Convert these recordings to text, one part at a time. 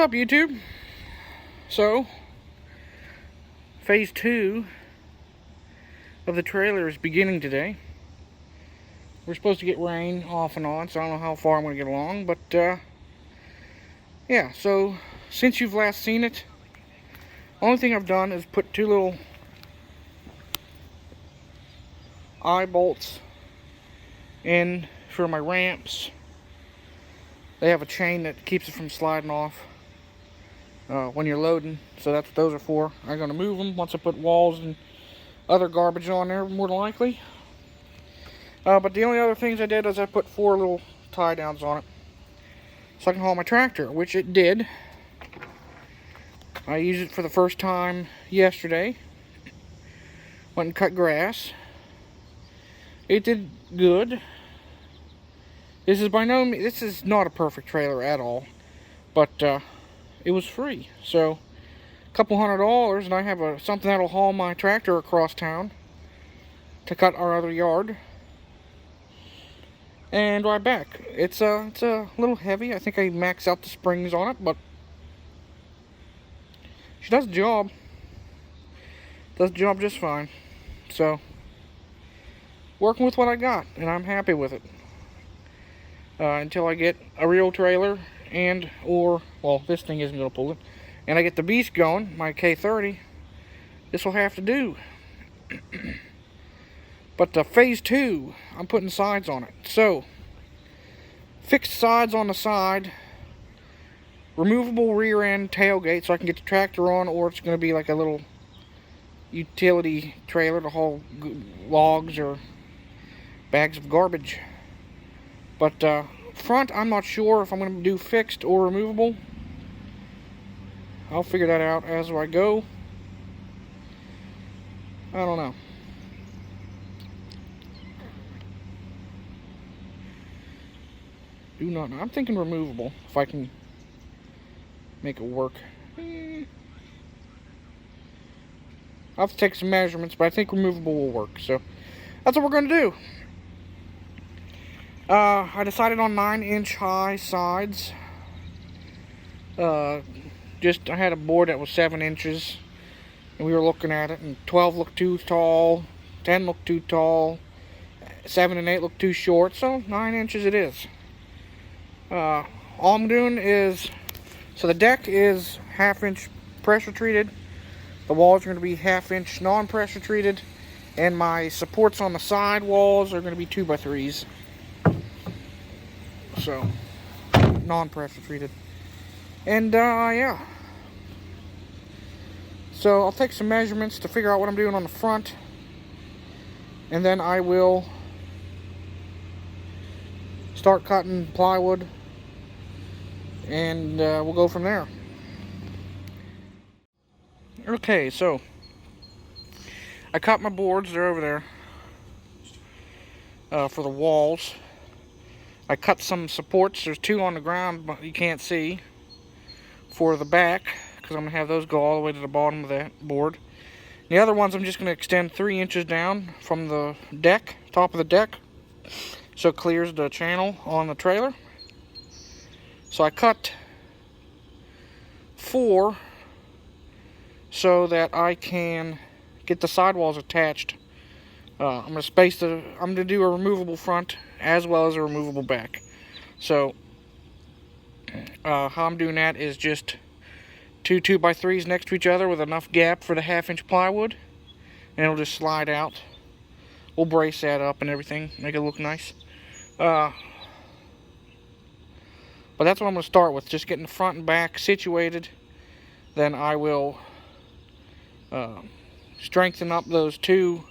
up, YouTube? So, phase 2 of the trailer is beginning today. We're supposed to get rain off and on, so I don't know how far I'm going to get along, but yeah, so since you've last seen it, the only thing I've done is put 2 little eye bolts in for my ramps. They have a chain that keeps it from sliding off when you're loading, so that's what those are for. I'm going to move them once I put walls and other garbage on there, more than likely. But the only other things I did is I put 4 little tie downs on it so I can haul my tractor, which it did. I used it for the first time yesterday. Went and cut grass. It did good. This is not a perfect trailer at all, but it was free. So a couple $100, and I have something that'll haul my tractor across town to cut our other yard and ride back. It's a little heavy. I think I maxed out the springs on it, but she does the job. Does the job just fine. So working with what I got, and I'm happy with it. Until I get a real trailer well, this thing isn't going to pull it, and I get the beast going, my K30, this will have to do. But phase 2, I'm putting sides on it. So, fixed sides on the side, removable rear end tailgate so I can get the tractor on, or it's going to be like a little utility trailer to haul logs or bags of garbage. But front, I'm not sure if I'm going to do fixed or removable. I'll figure that out as I go. I don't know. Do not know. I'm thinking removable, if I can make it work. I'll have to take some measurements, but I think removable will work. So that's what we're going to do. I decided on 9-inch high sides. I had a board that was 7 inches, and we were looking at it, and 12 looked too tall, 10 looked too tall, 7 and 8 looked too short, so 9 inches it is. All I'm doing is, so the deck is 1/2 inch pressure treated, the walls are going to be 1/2 inch non-pressure treated, and my supports on the side walls are going to be 2x3s. So, non-pressure treated. And, yeah. So, I'll take some measurements to figure out what I'm doing on the front. And then I will start cutting plywood. And we'll go from there. Okay, so I cut my boards. They're over there for the walls. I cut some supports. There's 2 on the ground, but you can't see, for the back, because I'm going to have those go all the way to the bottom of that board. The other ones I'm just going to extend 3 inches down from the deck, top of the deck, so it clears the channel on the trailer. So I cut 4 so that I can get the sidewalls attached. I'm going to do a removable front as well as a removable back. So how I'm doing that is just 2 2x3s next to each other with enough gap for the 1/2 inch plywood, and it'll just slide out. We'll brace that up and everything, make it look nice. But that's what I'm going to start with, just getting the front and back situated. Then I will strengthen up those 2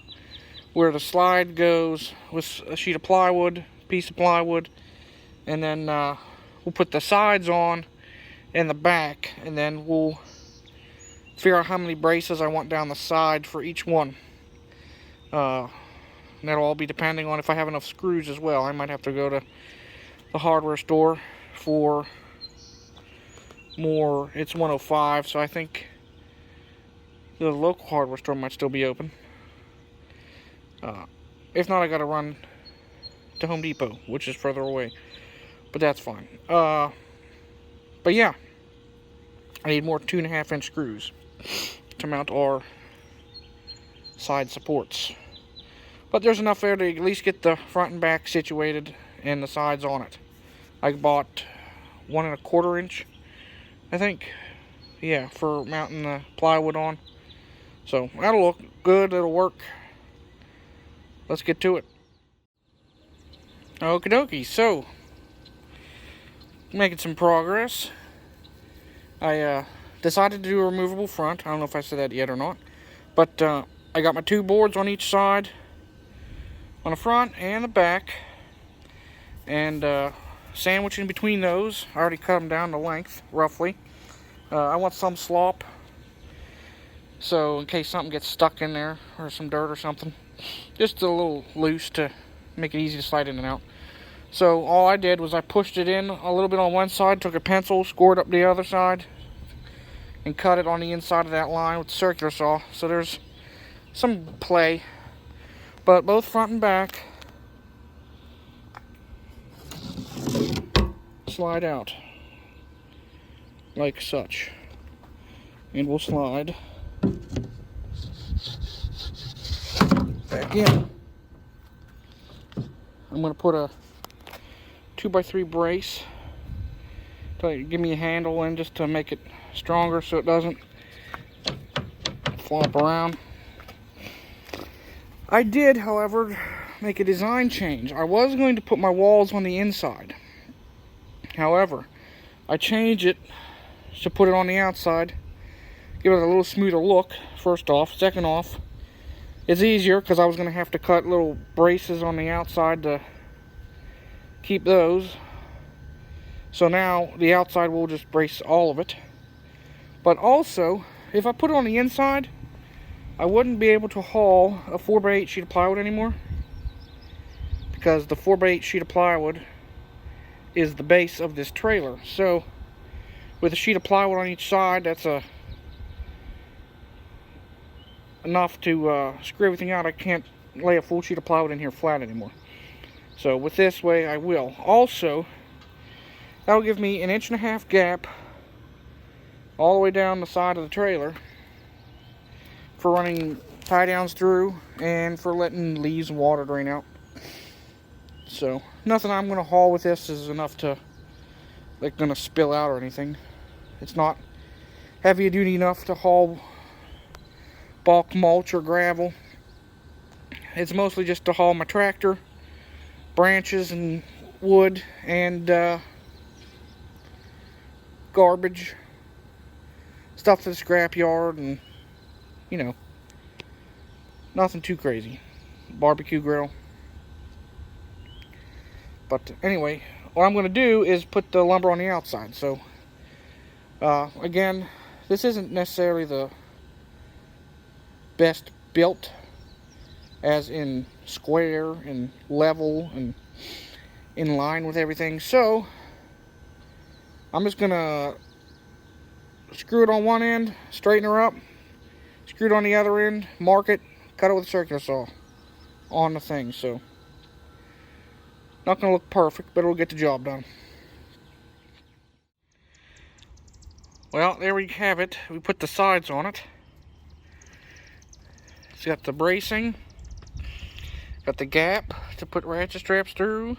where the slide goes with a sheet of plywood, piece of plywood, and then we'll put the sides on in the back, and then we'll figure out how many braces I want down the side for each one. And that'll all be depending on if I have enough screws as well. I might have to go to the hardware store for more. It's 105, so I think the local hardware store might still be open. If not, I gotta run to Home Depot, which is further away, but that's fine. But yeah, I need more 2.5-inch screws to mount our side supports. But there's enough there to at least get the front and back situated and the sides on it. I bought 1 1/4 inch, I think. Yeah, for mounting the plywood on. So that'll look good, it'll work. Let's get to it. Okie dokie, so making some progress. I decided to do a removable front. I don't know if I said that yet or not. But I got my 2 boards on each side, on the front and the back. And sandwiching between those, I already cut them down to length, roughly. I want some slop, so in case something gets stuck in there, or some dirt or something. Just a little loose to make it easy to slide in and out. So all I did was I pushed it in a little bit on one side, took a pencil, scored up the other side, and cut it on the inside of that line with the circular saw. So there's some play, but both front and back slide out like such, and we'll slide back in. I'm going to put a 2x3 brace to give me a handle in, just to make it stronger so it doesn't flop around. I did, however, make a design change. I was going to put my walls on the inside. However, I changed it to put it on the outside, give it a little smoother look, first off. Second off, it's easier because I was going to have to cut little braces on the outside to keep those. So now the outside will just brace all of it. But also, if I put it on the inside, I wouldn't be able to haul a 4x8 sheet of plywood anymore, because the 4x8 sheet of plywood is the base of this trailer. So with a sheet of plywood on each side, that's enough to screw everything out. I can't lay a full sheet of plywood in here flat anymore. So with this way, I will. Also, that'll give me 1.5 inch gap all the way down the side of the trailer for running tie downs through and for letting leaves and water drain out. So nothing I'm going to haul with this is enough to, like, going to spill out or anything. It's not heavy duty enough to haul bulk mulch or gravel. It's mostly just to haul my tractor, branches and wood, and garbage, stuff to the scrap yard, and, you know, nothing too crazy. Barbecue grill. But anyway, what I'm going to do is put the lumber on the outside. So again, this isn't necessarily the best built, as in square and level and in line with everything. So I'm just going to screw it on one end, straighten her up, screw it on the other end, mark it, cut it with a circular saw on the thing. So not going to look perfect, but it'll get the job done. Well, there we have it. We put the sides on it. It's got the bracing, got the gap to put ratchet straps through,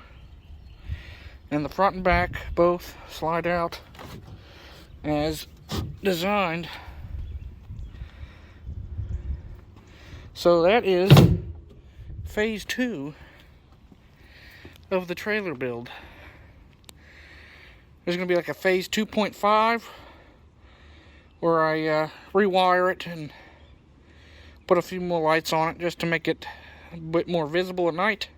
and the front and back both slide out as designed. So that is phase 2 of the trailer build. There's going to be like a phase 2.5 where I rewire it and put a few more lights on it just to make it a bit more visible at night.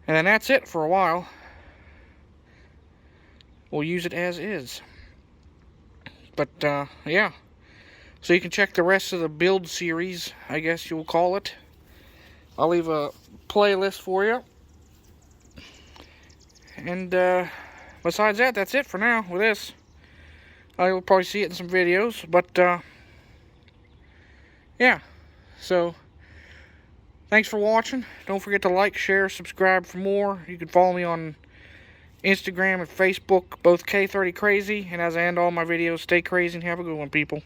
And then that's it for a while. We'll use it as is. But yeah, so you can check the rest of the build series, I guess you'll call it. I'll leave a playlist for you. And besides that, that's it for now with this. You'll probably see it in some videos, but yeah. So thanks for watching. Don't forget to like, share, subscribe for more. You can follow me on Instagram and Facebook, both K30Crazy. And as I end all my videos, stay crazy and have a good one, people.